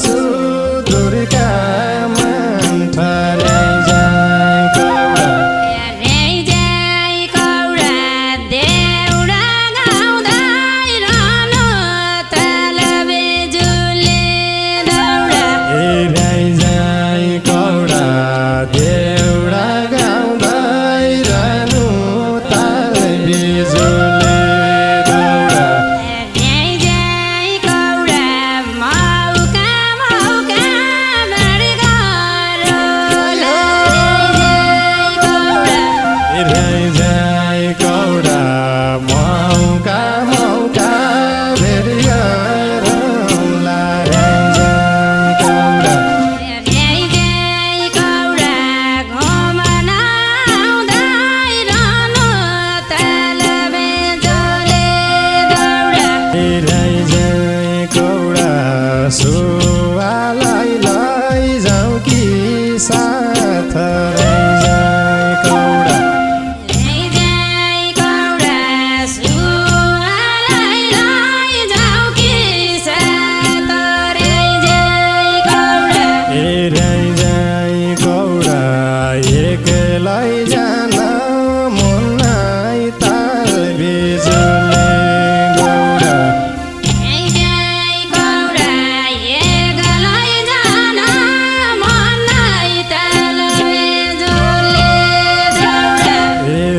सुदूरका मान्ठा र्याइ जाई कौडा र्याइ जाई कौडा देउडा गाउँदै रहनु ताल बिजुली दौडा र्याइ जाई कौडा देउडा गाउँदै रहनु ताल बिजुली दौडा र्याइ जाई कौडा मौका मौका बाँडी गरौला र्याइ जाई कौडा मौका मौका भेट गरौला र्याइ जाई कौडा र्याइ जाई कौडा घुमन आउँदै रहनु ताल बिजुली दौडा र्याइ जाई कौडा सुवालाई लैजाऊ कि साथ र्याइ जाई कौडा र्याइ जाई कौडा सुवालाई लैजाऊ कि साथ र्याइ जाई कौडा र्याइ जाई कौडा एक्लै जान मन नाइ ताल बिजुली दौडा र्याइ जाई कौडा एक्लै जान मन नाइ ताल बिजुली दौडा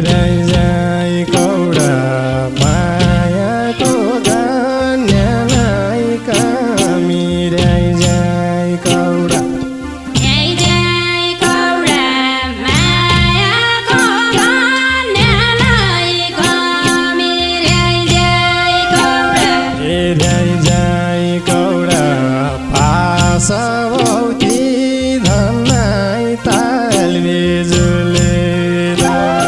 र्याइ जाई कौडा मायाको गन्यालाई कामी र्याइ जाई कौडा र्याइ जाई कौडा मायाको गन्यालाई कमी र्याइ जाई कौडा र्याइ जाई कौडा पासवती धन्नाइ ताल बिजुली दौडा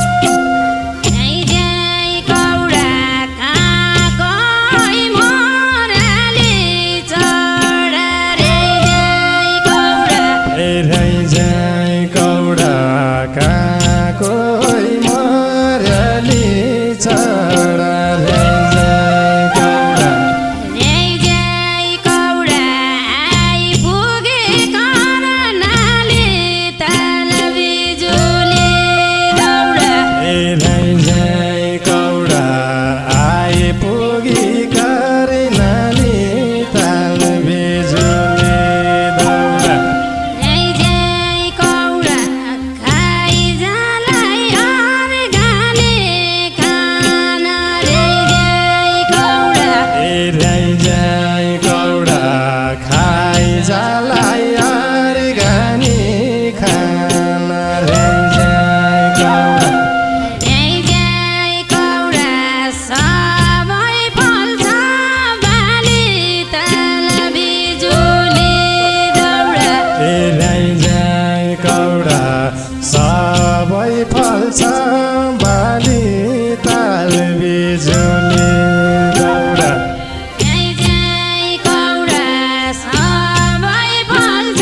र्याइ जाई कौडा काको मोराली चढा र्याइ जाई कौडा र्याइ जाई कौडा काको मर्याली चढा र्याइ जाई कौडा र्याइ जाई कौडा आइपुगे कर्णाली ताल बिजुली दौडा र्याइ जाई कौडा आइपुगी कर्णाली ताल बिजुली दौडा र्याइ जाई कौडा खाइ जालाई अर्गाले खाना र्याइ जाई कौडा र्याइ जाई कौडा खाइ जालाई अर्गानी खाना र्याइ जाई कौडा र्याइ जाई कौडा सबै फल्छ बाली ताल बिजुली दौडा र्याइ जाई कौडा सबै फल्छ बाली ताल बिजुली दौडा र्याइ जाई कौडा सबै फल्छ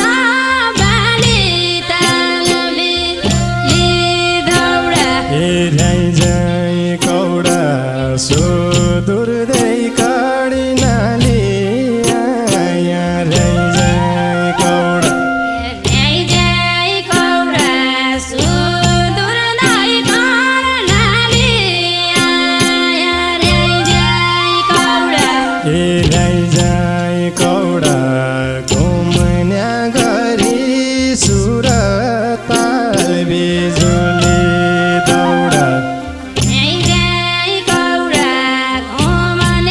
बाली ताल बिजुली दौडा र्याइ जाई कौडा सुदूरदै काडी नाली आया र्याइ जाई कौडा र्याइ जाई कौडा सुदूर दै कर्णाली आया र्याइ जाई कौडा र्याइ जाई कौडा घुम्या गरी सुरताल बिजुली दौडा र्याइ जाई कौडा घुमन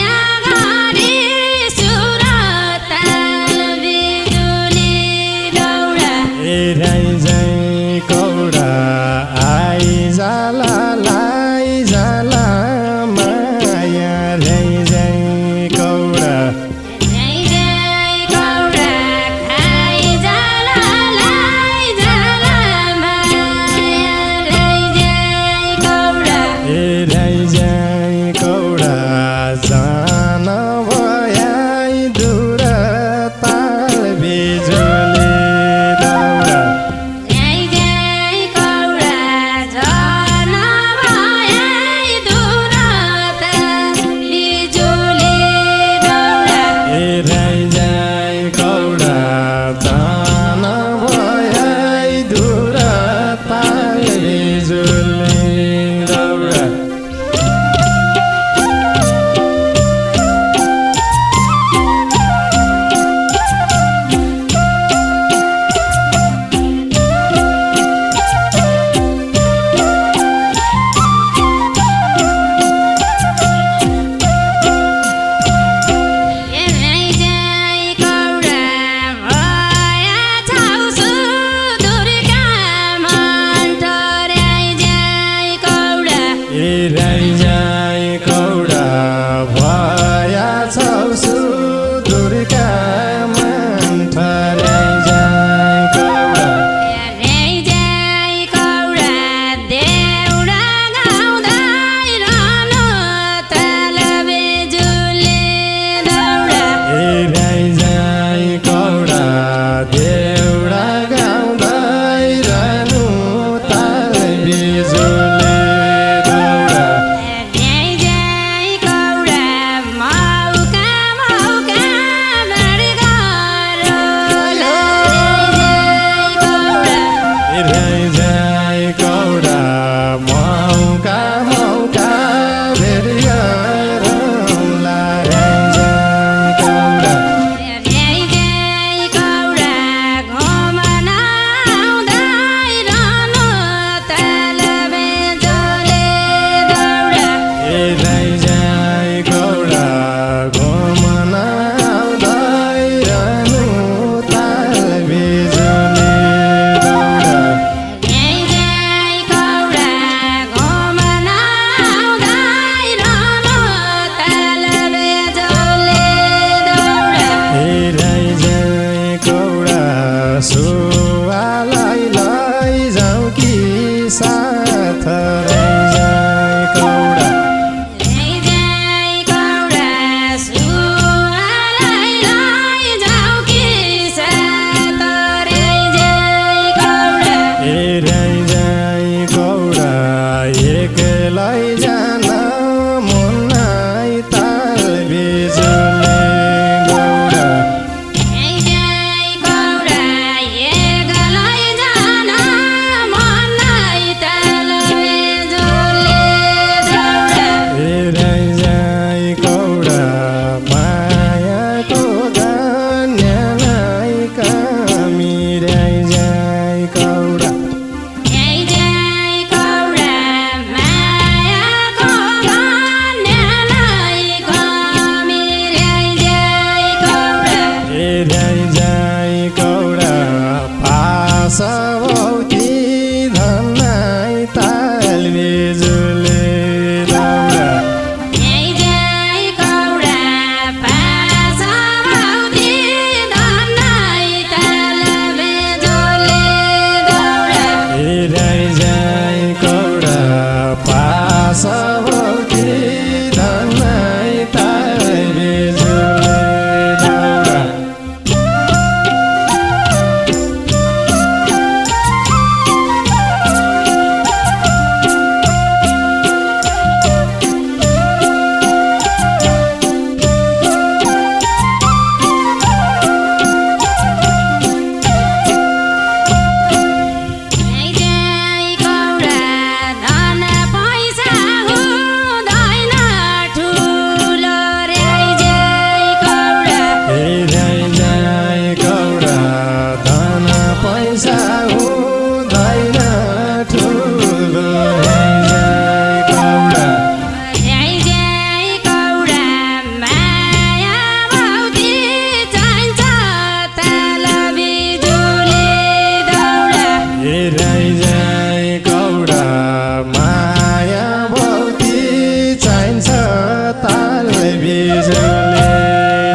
बिजुली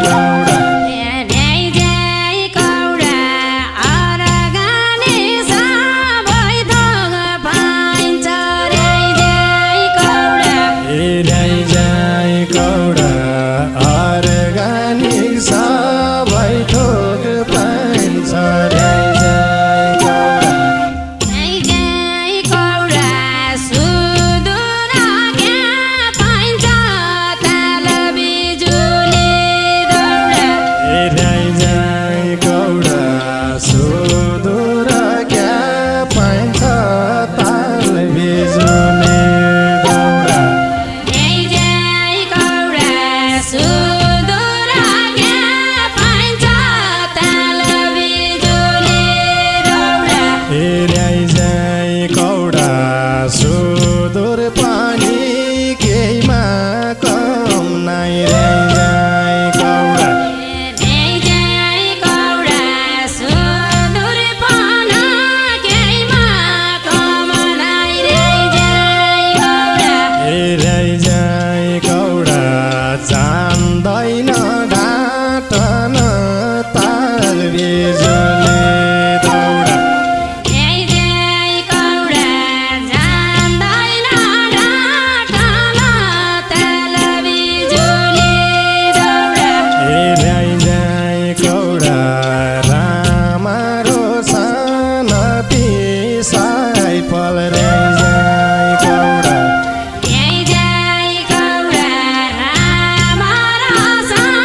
लौडा न्याय जाई कौडा अरगाने सबै थोक पाइन्छ न्याय जाई कौडा ल्याइ जाई कौडा अर्गानिक सबै थोक पाइन्छ ल्याइ जाई कौडा न्याय जाई कौडा सुदूर क्या पाइन्छ ताल बिजुली दौडा ल्याइ जाई कौडा सुदूर क्या पाइन्छ ताल बिजुली दौडा न्याय जाई कौडा सुदूर क्या पाइन्छ ताल बिजुली दौडा ल्याइ जाई कौडा सुदूर पानी केहीमा कम नाइ ल्याइ जाई कौडा न्याय जाई कौडा सुदूर पान केहीमा कम नाइ ल्याइ जाई कौडा ल्याइ जाई कौडा जान्दैन ढाँटन ताल बिजुली दौडा न्याय जाई कौडा जान्दैन ढाँटन ताल बिजुली दौडा ल्याइ जाई कौडा रामारो सान पिसाइ पल ल्याइ जाई कौडा न्याय जाई कौडा राम रसन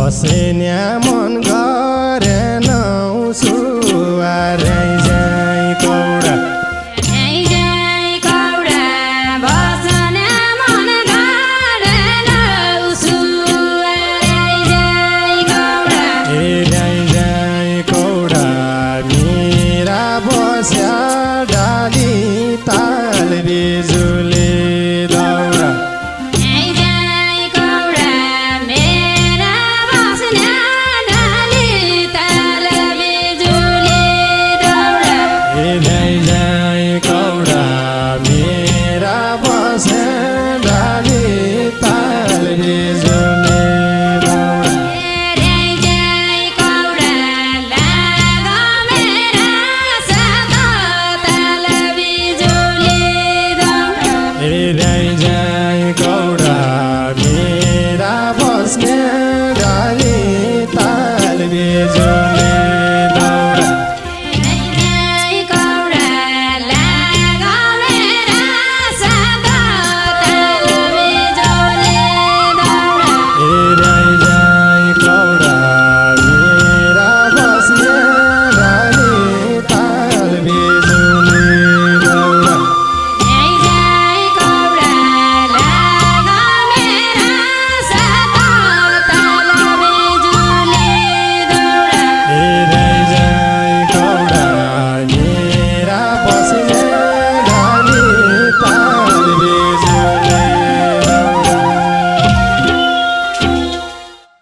बसे न्या मन